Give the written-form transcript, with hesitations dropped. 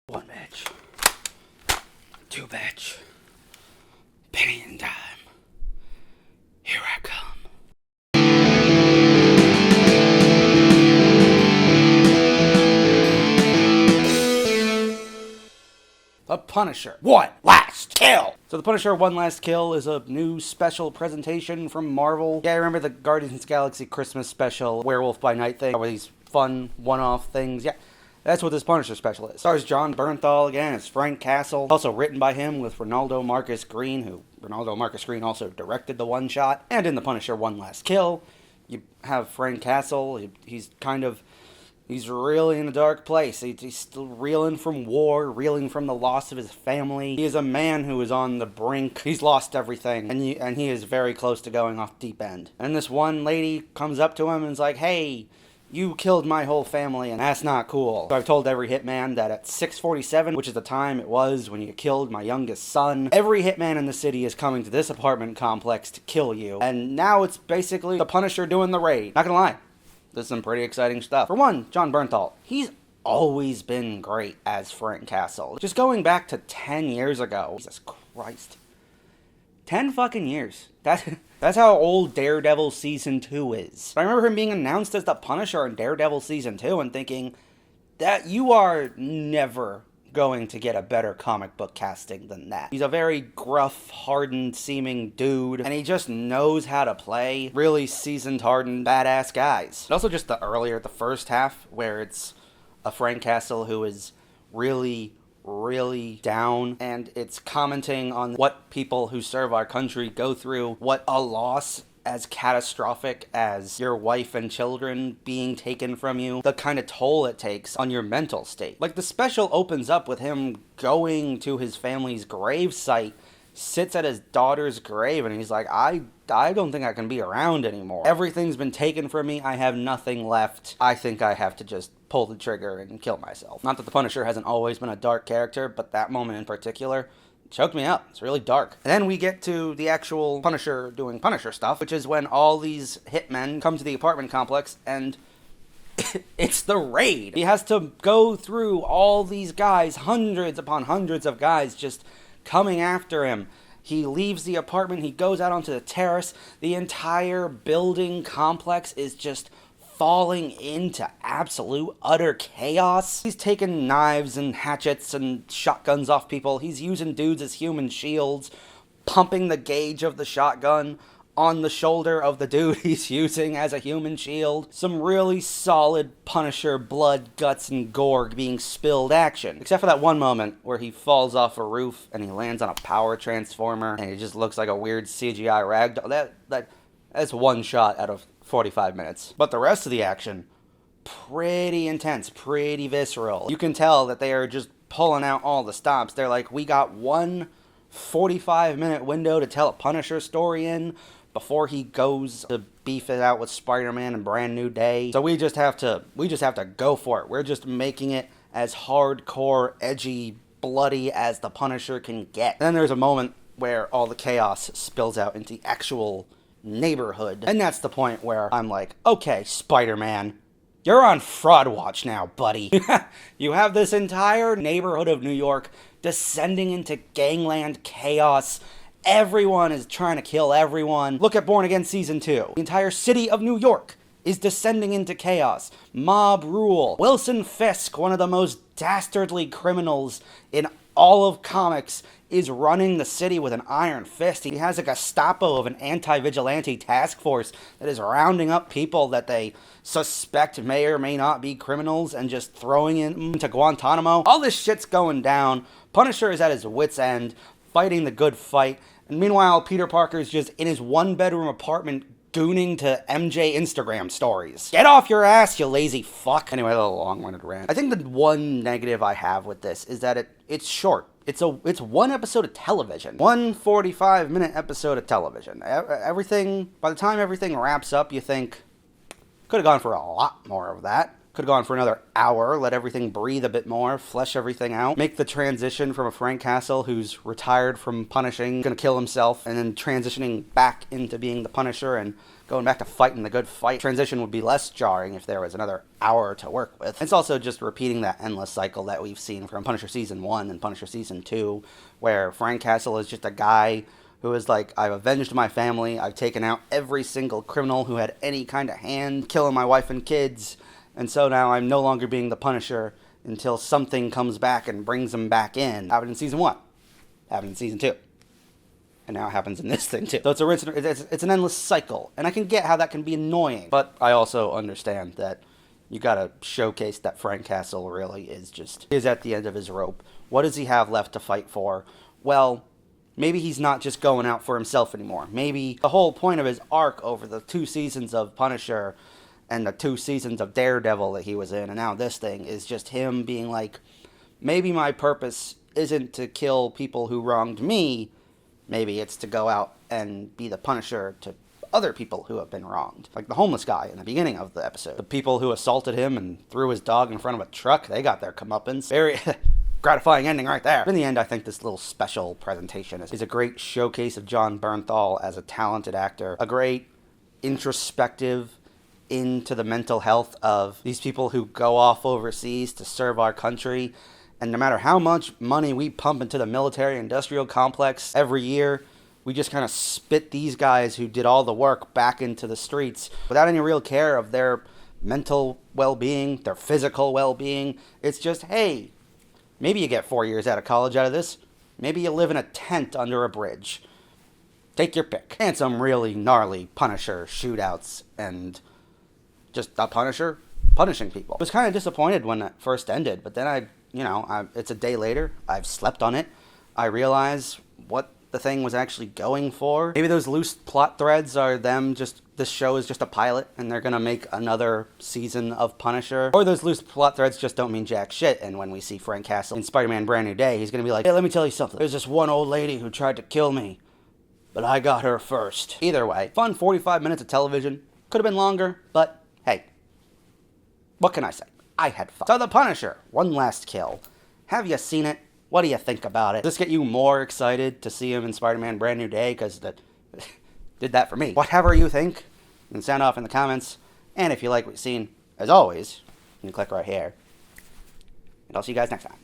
One match. Two match. Penny and dime. Here I come. The Punisher. One Last Kill. So The Punisher One Last Kill is a new special presentation from Marvel. Yeah, I remember the Guardians of the Galaxy Christmas special, Werewolf by Night thing, where these fun one-off things. Yeah, that's what this Punisher special is. Stars Jon Bernthal again as Frank Castle. Also written by him with Ronaldo Marcus Green, who Ronaldo Marcus Green also directed the one-shot. And in The Punisher One Last Kill, you have Frank Castle. He's really in a dark place. He's still reeling from war, reeling from the loss of his family. He is a man who is on the brink. He's lost everything, and he is very close to going off deep end. And this one lady comes up to him and is like, "Hey, you killed my whole family, and that's not cool." So I've told every hitman that at 6:47, which is the time it was when you killed my youngest son, every hitman in the city is coming to this apartment complex to kill you. And now it's basically the Punisher doing the raid. Not gonna lie. This is some pretty exciting stuff. For one, Jon Bernthal. He's always been great as Frank Castle. Just going back to 10 years ago. Jesus Christ. 10 fucking years. That's how old Daredevil Season 2 is. I remember him being announced as the Punisher in Daredevil Season 2 and thinking that you are never going to get a better comic book casting than that. He's a very gruff, hardened-seeming dude, and he just knows how to play really seasoned, hardened, badass guys. And also just the first half, where it's a Frank Castle who is really down, and it's commenting on what people who serve our country go through, what a loss as catastrophic as your wife and children being taken from you, the kind of toll it takes on your mental state. Like, the special opens up with him going to his family's grave site, sits at his daughter's grave, and he's like, I don't think I can be around anymore. Everything's been taken from me. I have nothing left. I think I have to just pull the trigger and kill myself. Not that the Punisher hasn't always been a dark character, but that moment in particular choked me up. It's really dark. And then we get to the actual Punisher doing Punisher stuff, which is when all these hitmen come to the apartment complex and it's the raid. He has to go through all these guys, hundreds upon hundreds of guys just coming after him. He leaves the apartment, he goes out onto the terrace. The entire building complex is just falling into absolute utter chaos. He's taking knives and hatchets and shotguns off people. He's using dudes as human shields, pumping the gauge of the shotgun on the shoulder of the dude he's using as a human shield. Some really solid Punisher blood, guts, and gore being spilled action. Except for that one moment where he falls off a roof and he lands on a power transformer and it just looks like a weird CGI ragdoll. That's one shot out of 45 minutes. But the rest of the action, pretty intense, pretty visceral. You can tell that they are just pulling out all the stops. They're like, we got one 45-minute window to tell a Punisher story in before he goes to beef it out with Spider-Man and Brand New Day. So we just have to go for it. We're just making it as hardcore, edgy, bloody as the Punisher can get. And then there's a moment where all the chaos spills out into the actual neighborhood. And that's the point where I'm like, okay, Spider-Man, you're on fraud watch now, buddy. You have this entire neighborhood of New York descending into gangland chaos. Everyone is trying to kill everyone. Look at Born Again Season 2. The entire city of New York is descending into chaos. Mob rule. Wilson Fisk, one of the most dastardly criminals in all of comics, is running the city with an iron fist. He has a Gestapo of an anti-vigilante task force that is rounding up people that they suspect may or may not be criminals and just throwing them into Guantanamo. All this shit's going down. Punisher is at his wit's end, fighting the good fight. And meanwhile, Peter Parker's just in his one-bedroom apartment gooning to MJ Instagram stories. Get off your ass, you lazy fuck. Anyway, a little long-winded rant. I think the one negative I have with this is that it's short. It's one episode of television. One 45-minute episode of television. Everything, by the time everything wraps up, you think, could have gone for a lot more of that. Could have gone for another hour, let everything breathe a bit more, flesh everything out, make the transition from a Frank Castle who's retired from Punishing, gonna kill himself, and then transitioning back into being the Punisher and going back to fighting the good fight. Transition would be less jarring if there was another hour to work with. It's also just repeating that endless cycle that we've seen from Punisher Season 1 and Punisher Season 2, where Frank Castle is just a guy who is like, I've avenged my family, I've taken out every single criminal who had any kind of hand, killing my wife and kids, and so now I'm no longer being the Punisher until something comes back and brings him back in. Happened in Season 1. Happened in Season 2. And now it happens in this thing too. So it's an endless cycle, and I can get how that can be annoying, but I also understand that you gotta showcase that Frank Castle really is at the end of his rope. What does he have left to fight for? Well, maybe he's not just going out for himself anymore. Maybe the whole point of his arc over the 2 seasons of Punisher and the 2 seasons of Daredevil that he was in, and now this thing, is just him being like, maybe my purpose isn't to kill people who wronged me, maybe it's to go out and be the Punisher to other people who have been wronged. Like the homeless guy in the beginning of the episode. The people who assaulted him and threw his dog in front of a truck, they got their comeuppance. Very gratifying ending right there. In the end, I think this little special presentation is a great showcase of Jon Bernthal as a talented actor. A great introspective into the mental health of these people who go off overseas to serve our country. And no matter how much money we pump into the military-industrial complex every year, we just kind of spit these guys who did all the work back into the streets without any real care of their mental well-being, their physical well-being. It's just, hey, maybe you get 4 years out of college out of this. Maybe you live in a tent under a bridge. Take your pick. And some really gnarly Punisher shootouts and just a Punisher punishing people. I was kind of disappointed when it first ended, but then it's a day later. I've slept on it. I realize what the thing was actually going for. Maybe those loose plot threads are this show is just a pilot and they're gonna make another season of Punisher. Or those loose plot threads just don't mean jack shit, and when we see Frank Castle in Spider-Man Brand New Day, he's gonna be like, hey, let me tell you something. There's this one old lady who tried to kill me, but I got her first. Either way, fun 45 minutes of television. Could have been longer, but hey, what can I say? I had fun. So The Punisher, one last kill. Have you seen it? What do you think about it? Does this get you more excited to see him in Spider-Man Brand New Day? Because that did that for me. Whatever you think, you can sound off in the comments. And if you like what you've seen, as always, you can click right here. And I'll see you guys next time.